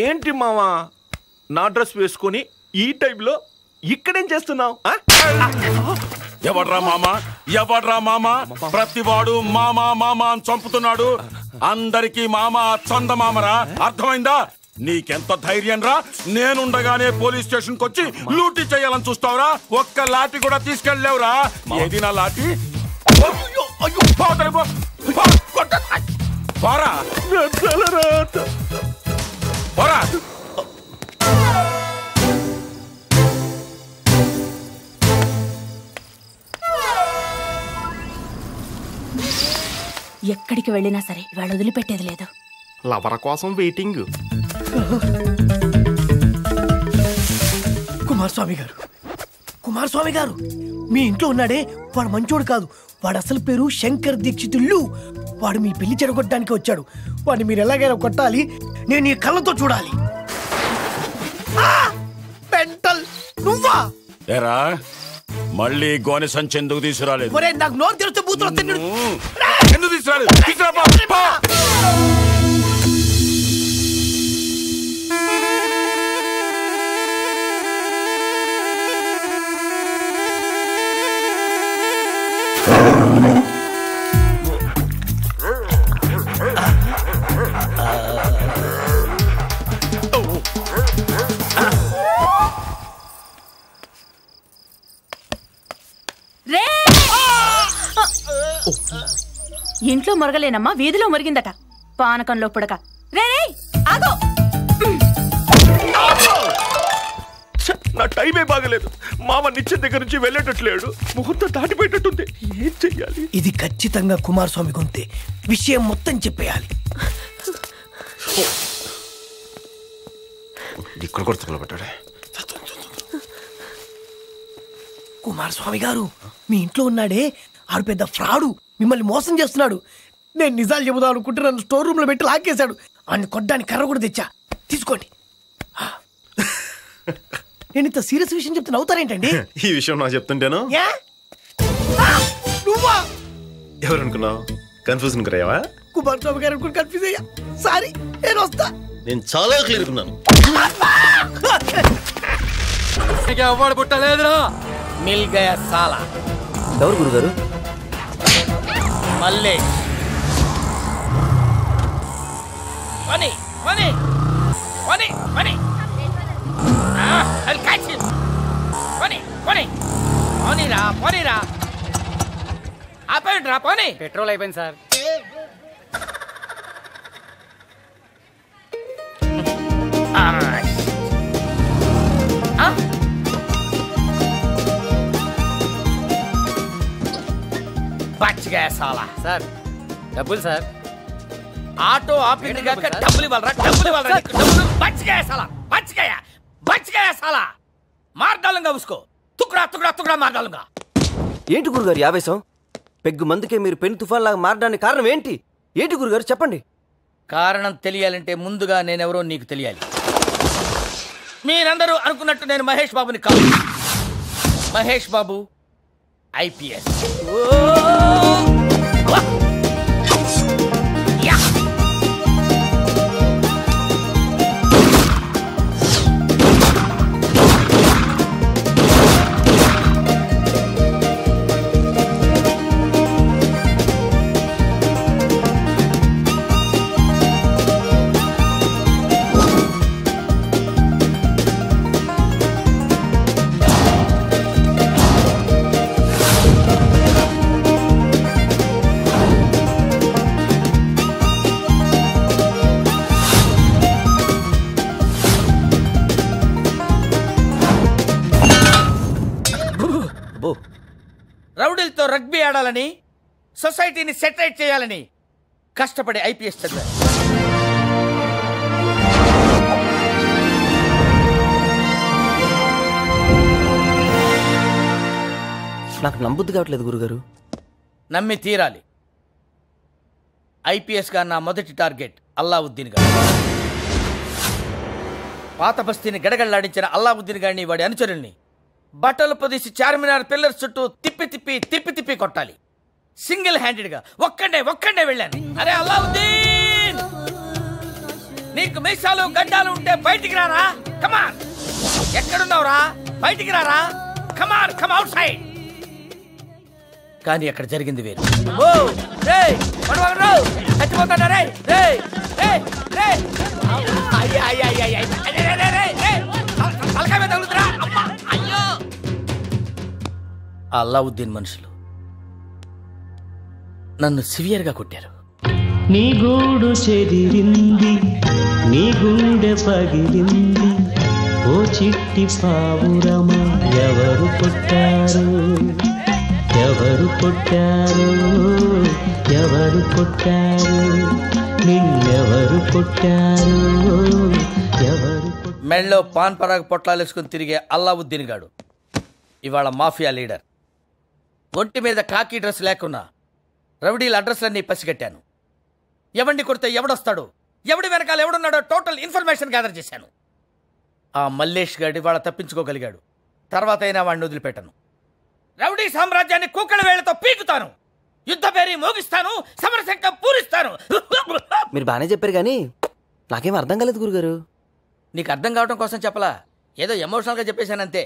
ఏంటి మావా నా డ్రెస్ వేసుకొని ఈ టైంలో ఇక్కడేం చేస్తున్నావు? ఎవడ్రా మామ ప్రతివాడు మామా మామా అని చంపుతున్నాడు. అందరికీ మామ చందమామరా, అర్థమైందా? నీకెంత ధైర్యం రా నేనుండగానే పోలీస్ స్టేషన్ కి వచ్చి లూటీ చేయాలని చూస్తావురా? ఒక్క లాఠీ కూడా తీసుకెళ్ళలేవురా. ఏది నా లాఠీ? ఎక్కడికి వెళ్ళినా సరే ఇవాళ వదిలిపెట్టేది లేదు. లవర కోసం వెయిటింగ్. కుమారస్వామి గారు మీ ఇంట్లో ఉన్నాడే వాడు మంచోడు కాదు. వాడు అసలు పేరు శంకర్ దీక్షితుల్లు. వాడు మీ పెళ్లి చెడగొట్టడానికి వచ్చాడు. వాడిని మీరు ఎలాగైనా కొట్టాలి. నేను ఈ కళ్ళతో చూడాలి. నువ్వా ఏరా మళ్ళీ గోనె సంచి ఎందుకు తీసుకురాలేదు? నాకు నోరు తెరిస్తే బూతులు ఎందుకు తీసుకురాలేదు? ఇంట్లో మొరగలేనమ్మా, వీధిలో మొరిగిందట. పానకంలో పుడక. రే ఆగో. నా టైమే బాగలేదు. మామ నిత్యం దగ్గర నుంచి వెళ్ళేటట్లేడు. ముహూర్తం దాటిపోయేటట్టుంది. ఏం చెయ్యాలి? ఇది ఖచ్చితంగా కుమారస్వామి గొంతే. విషయం మొత్తం చెప్పేయాలి. ఇక్కడ కూడా తగలబెట్టాడే. కుమారస్వామి గారు మీ ఇంట్లో ఉన్నాడే ఆడు పెద్ద ఫ్రాడు. మిమ్మల్ని మోసం చేస్తున్నాడు. నేను నిజాలు చెబుదాం అనుకుంటే నన్ను స్టోర్ రూమ్ లో పెట్టి లాక్కేశాడు. ఆయన కొట్టడానికి కర్ర కూడా తెచ్చా. తీసుకోండి. నేను ఇంత సీరియస్ విషయం చెప్తే నవ్వుతారేంటండి? ఈ విషయం నాకు చెప్తుంటేను నువ్వా ఎవరు అనుకున్నావు? కన్ఫ్యూజన్ కరయ్యావా? కుమారస్వామి గారు అనుకుని కన్ఫ్యూజ్ అయ్యా. సారీ, నేను వస్తా. నేను చాలా క్లియర్ ఉన్నాను. అవార్డు పుట్టలేదురా. మిల్ గయా సాలా. ఎవరు గురుగారు? మళ్ళీ పని పని పని పని పని పని పోనీరా పోనీరా. ఆపేయండిరా పోనీ. పెట్రోల్ అయిపోయింది సార్. సాలా సార్ డబ్బులు సార్. ఆటో ఆపింది కాక డబ్బులు ఇవ్వాలరా. డబ్బులు ఇవ్వాలరా. డబ్బులు బచ్చిగా సాలా మార్దాలంగా ఉసుకో. తుకుడా తుకుడా తుకుడా మార్దాలంగా. ఏంటి గురుగారు యావేశం? పెగ్గు మందుకే మీరు పెను తుఫాన్ లాగా మారడానికి కారణం ఏంటి? ఏంటి గురుగారు చెప్పండి. కారణం తెలియాలంటే ముందుగా నేనెవరో నీకు తెలియాలి. మీరందరూ అనుకున్నట్టు నేను మహేష్ బాబుని కాదు. మహేష్ బాబు IPS. రౌడీలతో రగ్బీ ఆడాలని, సొసైటీని సెటరేట్ చేయాలని కష్టపడే IPS చదివారు. నాకు నమ్మబుద్ధి కావట్లేదు గురుగారు. నమ్మి తీరాలి. IPS గా నా మొదటి టార్గెట్ అల్లావుద్దీన్ గారు. పాత బస్తీని గడగడలాడించిన అల్లావుద్దీన్ గారిని వాడి అనుచరుల్ని బట్టలు పొదిసి చార్మినార్ పిల్లర్స్ చుట్టూ తిప్పి తిప్పి తిప్పి తిప్పి కొట్టాలి. సింగిల్ హ్యాండెడ్ గా ఒక్కడే వెళ్ళాను. అరే అల్లావుద్దీన్ నీకు మీసాలు గడ్డాలు ఉంటే బయటికి రారా. కమాన్, ఎక్కడున్నావురా? బయటికి రారా. కమాన్, కమ్ అవుట్ సైడ్. కానీ అక్కడ జరిగింది వేరు. ఓ రేయ్ పడవరు చచ్చిపోతాడా రే రే రే రే. అయ్య అయ్య అయ్య అయ్య రే రే రే రే తలకాయ మీద తగులుతురా. అమ్మా అయ్యో. అల్లావుద్దీన్ మనుషులు నన్ను సివియర్ గా కొట్టారు. నీ గూడు చెదిరింది, నీ గుండె పగిలింది, ఓ చిట్టి పావురమా ఎవరు కొట్టారు, ఎవరు కొట్టారు, ఎవరు కొట్టారు, నిన్నెవరు కొట్టారు, ఎవరు. మెళ్ళలో పాన్ పరాగ్ పొట్లాలేసుకుని తిరిగే అల్లావుద్దీన్ గాడు ఇవాళ మాఫియా లీడర్. ఒంటి మీద కాకి డ్రెస్ లేకున్నా రౌడీల అడ్రస్లన్నీ పసిగట్టాను. ఎవడిని కొడితే ఎవడొస్తాడు, ఎవడి వెనకాల ఎవడున్నాడో టోటల్ ఇన్ఫర్మేషన్ గ్యాదర్ చేశాను. ఆ మల్లేష్ గాడి వాళ్ళ తప్పించుకోగలిగాడు. తర్వాత అయినా వాడిని వదిలిపెట్టను. రౌడీ సామ్రాజ్యాన్ని కుక్కల వేళ్లతో పీకుతాను. యుద్ధ పేరి మోగిస్తాను, సమరశంఖం పూరిస్తాను. మీరు బాగానే చెప్పారు కానీ నాకేం అర్థం కాలేదు గురుగారు. నీకు అర్థం కావడం కోసం చెప్పలా, ఏదో ఎమోషనల్ గా చెప్పేశానంతే.